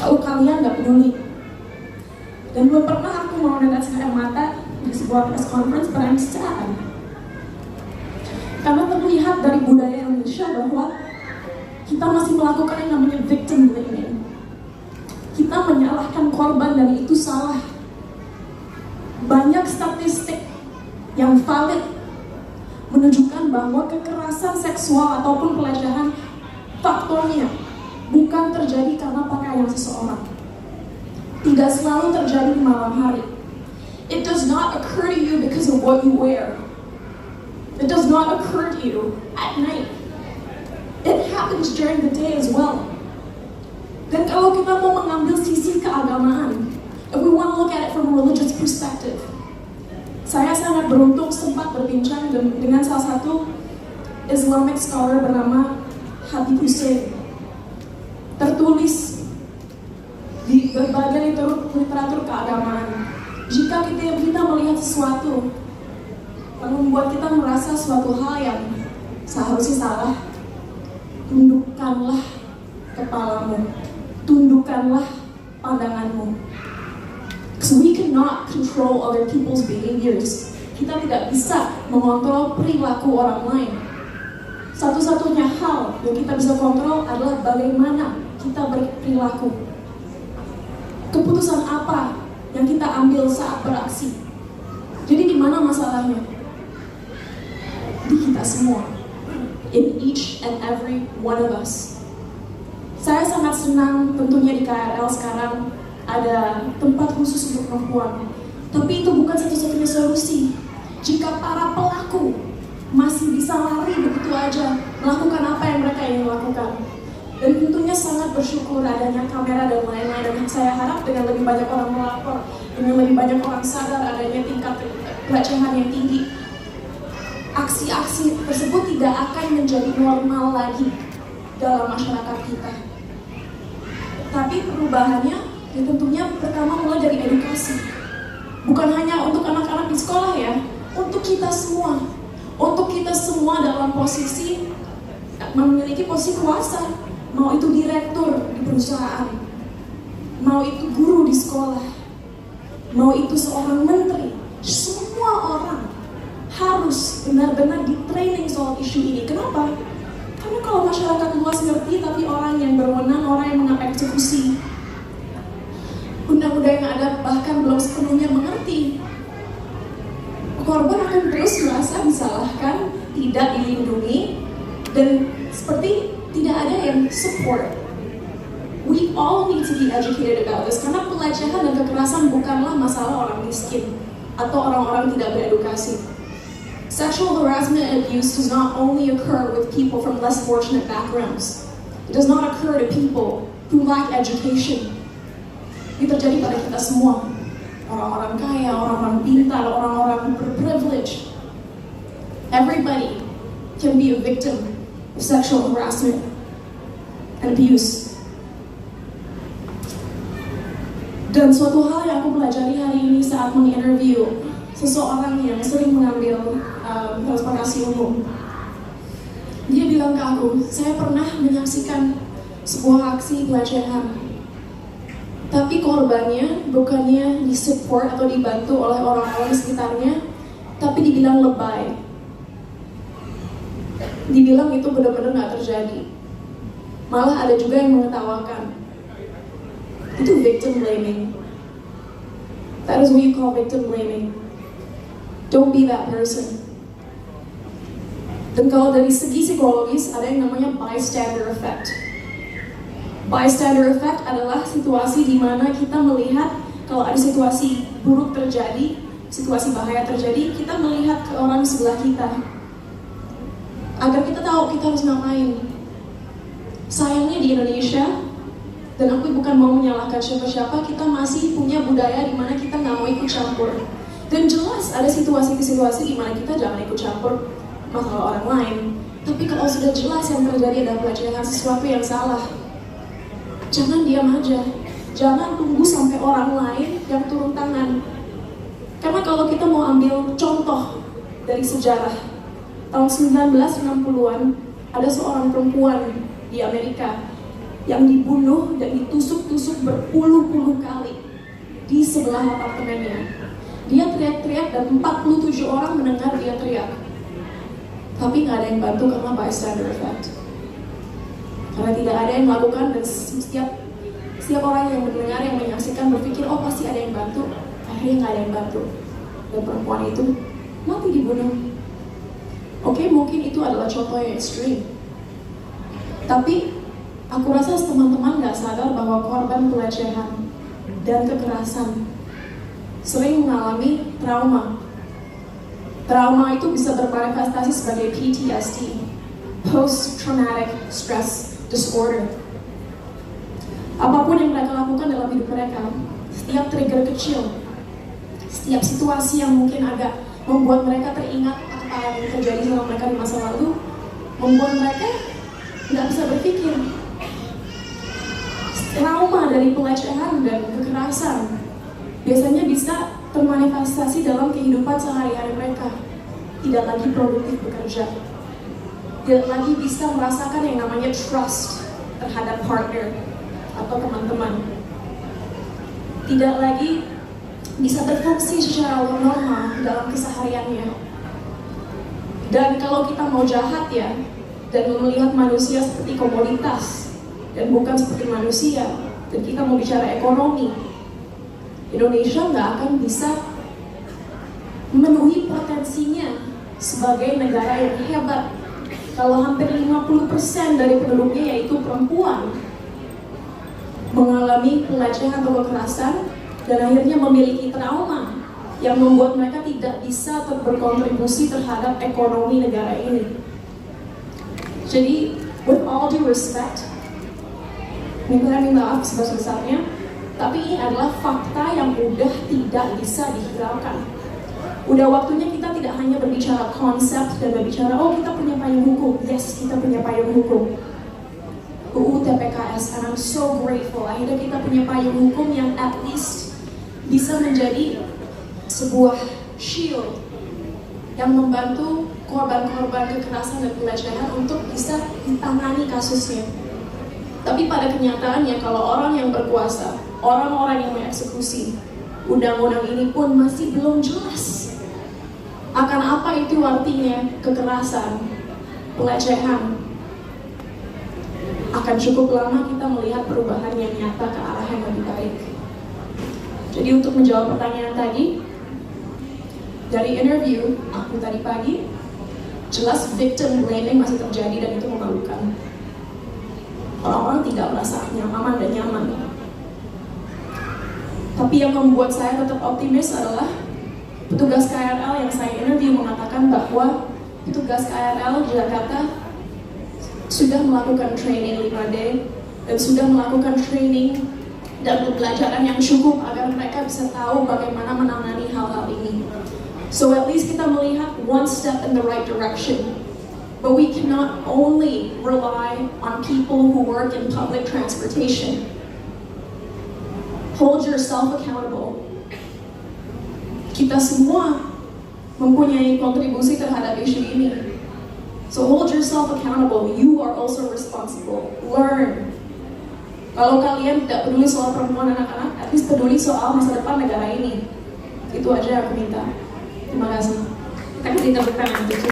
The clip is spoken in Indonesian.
Kalau kalian nggak peduli, dan belum pernah aku mau netes air mata di sebuah press conference perencanaan, karena terlihat dari budaya Indonesia bahwa kita masih melakukan yang namanya victim blaming. Kita menyalahkan korban dan itu salah. Banyak statistik yang valid menunjukkan bahwa kekerasan seksual ataupun pelecehan faktornya bukan terjadi karena pakaian seseorang. Tidak selalu terjadi di malam hari. It does not occur to you because of what you wear. It does not occur to you at night. It happens during the day as well. Dan kalau kita mau mengambil sisi keagamaan, if we want to look at it from a religious perspective, saya sangat beruntung sempat berbincang dengan salah satu Islamic scholar bernama Habib Hussein. Tertulis di berbagai literatur keagamaan, jika kita melihat sesuatu yang membuat kita merasa suatu hal yang seharusnya salah, tundukkanlah kepalamu, tundukkanlah pandanganmu. Because we cannot control other people's behaviors. Kita tidak bisa mengontrol perilaku orang lain. Satu-satunya hal yang kita bisa kontrol adalah bagaimana kita berperilaku. Keputusan apa yang kita ambil saat beraksi. Jadi di mana masalahnya? Di kita semua. In each and every one of us. Saya sangat senang tentunya di KRL sekarang ada tempat khusus untuk perempuan. Tapi itu bukan satu-satunya solusi. Jika para pelaku masih bisa lari begitu aja, melakukan apa yang mereka ingin lakukan. Dan tentunya sangat bersyukur adanya kamera dan lain-lain. Dan saya harap dengan lebih banyak orang melapor, dengan lebih banyak orang sadar adanya tingkat pelecehan yang tinggi, aksi-aksi tersebut tidak akan menjadi normal lagi dalam masyarakat kita. Tapi perubahannya ya tentunya pertama mulai dari edukasi. Bukan hanya untuk anak-anak di sekolah ya, untuk kita semua. Untuk kita semua dalam posisi memiliki posisi kuasa, mau itu direktur di perusahaan, mau itu guru di sekolah, mau itu seorang menteri, semua orang harus benar-benar di training soal isu ini. Kenapa? Karena kalau masyarakat luas ngerti, tapi orang yang berwenang, orang yang mengeksekusi undang-undang yang ada bahkan belum sepenuhnya mengerti, korban akan terus merasa disalahkan, tidak dilindungi, dan seperti tidak ada yang support. We all need to be educated about this, karena pelecehan dan kekerasan bukanlah masalah orang miskin atau orang-orang tidak beredukasi. Sexual harassment and abuse does not only occur with people from less fortunate backgrounds. It does not occur to people who lack education. Itu terjadi pada kita semua. Orang-orang kaya, orang-orang pintar, orang-orang berprivilege. Everybody can be a victim of sexual harassment and abuse. Dan suatu hal yang aku pelajari hari ini saat menginterview seseorang yang sering mengambil transportasi umum. Dia bilang ke aku, saya pernah menyaksikan sebuah aksi pelecehan. Tapi korbannya bukannya disupport atau dibantu oleh orang-orang di sekitarnya, tapi dibilang lebay. Dibilang itu benar-benar nggak terjadi. Malah ada juga yang mengetawakan. Itu victim blaming. That is what you call victim blaming. Don't be that person. Dan kalau dari segi psikologis ada yang namanya bystander effect. Bystander effect adalah situasi di mana kita melihat kalau ada situasi buruk terjadi, situasi bahaya terjadi, kita melihat ke orang sebelah kita agar kita tahu kita harus ngapain. Sayangnya di Indonesia, dan aku bukan mau menyalahkan siapa-siapa, kita masih punya budaya di mana kita nggak mau ikut campur. Dan jelas ada situasi-situasi di mana kita jangan ikut campur masalah orang lain. Tapi kalau sudah jelas yang terjadi adalah pelecehan, sesuatu yang salah, jangan diam aja. Jangan tunggu sampai orang lain yang turun tangan. kalau kita mau ambil contoh dari sejarah, tahun 1960-an ada seorang perempuan di Amerika yang dibunuh dan ditusuk-tusuk berpuluh-puluh kali di sebelah apartemennya. Dia teriak-teriak dan 47 orang mendengar dia teriak. Tapi nggak ada yang bantu karena bystander effect. Karena tidak ada yang melakukan, dan setiap orang yang mendengar, yang menyaksikan berpikir, oh pasti ada yang bantu. Akhirnya nggak ada yang bantu. Dan perempuan itu mati dibunuh. Oke, mungkin itu adalah contoh yang ekstrim. Tapi aku rasa teman-teman nggak sadar bahwa korban pelecehan dan kekerasan sering mengalami trauma. Trauma itu bisa bermanifestasi sebagai PTSD, Post Traumatic Stress Disorder. Apapun yang mereka lakukan dalam hidup mereka, setiap trigger kecil, setiap situasi yang mungkin agak membuat mereka teringat apa yang terjadi sama mereka di masa lalu, membuat mereka nggak bisa berpikir. Trauma dari pelecehan dan kekerasan biasanya bisa termanifestasi dalam kehidupan sehari-hari mereka. Tidak lagi produktif bekerja, tidak lagi bisa merasakan yang namanya trust terhadap partner atau teman-teman, tidak lagi bisa berfungsi secara normal dalam kesehariannya. Dan kalau kita mau jahat ya, dan melihat manusia seperti komoditas dan bukan seperti manusia, dan kita mau bicara ekonomi, Indonesia nggak akan bisa memenuhi potensinya sebagai negara yang hebat kalau hampir 50% dari penduduknya, yaitu perempuan, mengalami pelecehan atau kekerasan dan akhirnya memiliki trauma yang membuat mereka tidak bisa berkontribusi terhadap ekonomi negara ini. Jadi, with all due respect, minta maaf sebesar-besarnya, tapi ini adalah fakta yang udah tidak bisa dihiraukan. Udah waktunya kita tidak hanya berbicara konsep dan berbicara, oh kita punya payung hukum. Yes, kita punya payung hukum. UU TPKS, and I'm so grateful. Akhirnya kita punya payung hukum yang at least bisa menjadi sebuah shield yang membantu korban-korban kekerasan dan pelecehan untuk bisa ditangani kasusnya. Tapi pada kenyataannya, kalau orang yang berkuasa, orang-orang yang mengeksekusi undang-undang ini pun masih belum jelas akan apa itu artinya kekerasan, pelecehan. Akan cukup lama kita melihat perubahan yang nyata ke arah yang lebih baik. Jadi untuk menjawab pertanyaan tadi, dari interview aku tadi pagi, jelas victim blaming masih terjadi dan itu memalukan. Orang-orang tidak merasa nyaman dan nyaman. Tapi yang membuat saya tetap optimis adalah petugas KRL yang saya interview mengatakan bahwa petugas KRL di Jakarta sudah melakukan training 5D dan sudah melakukan training dan pembelajaran yang cukup agar mereka bisa tahu bagaimana menangani hal-hal ini. So at least kita melihat one step in the right direction. But we cannot only rely on people who work in public transportation. Hold yourself accountable. Kita semua mempunyai kontribusi terhadap isu ini. So hold yourself accountable. You are also responsible. Learn. Kalau kalian tidak peduli soal perempuan anak-anak, at least peduli soal masa depan negara ini. Itu aja yang aku minta. Terima kasih. Kita berikan untuk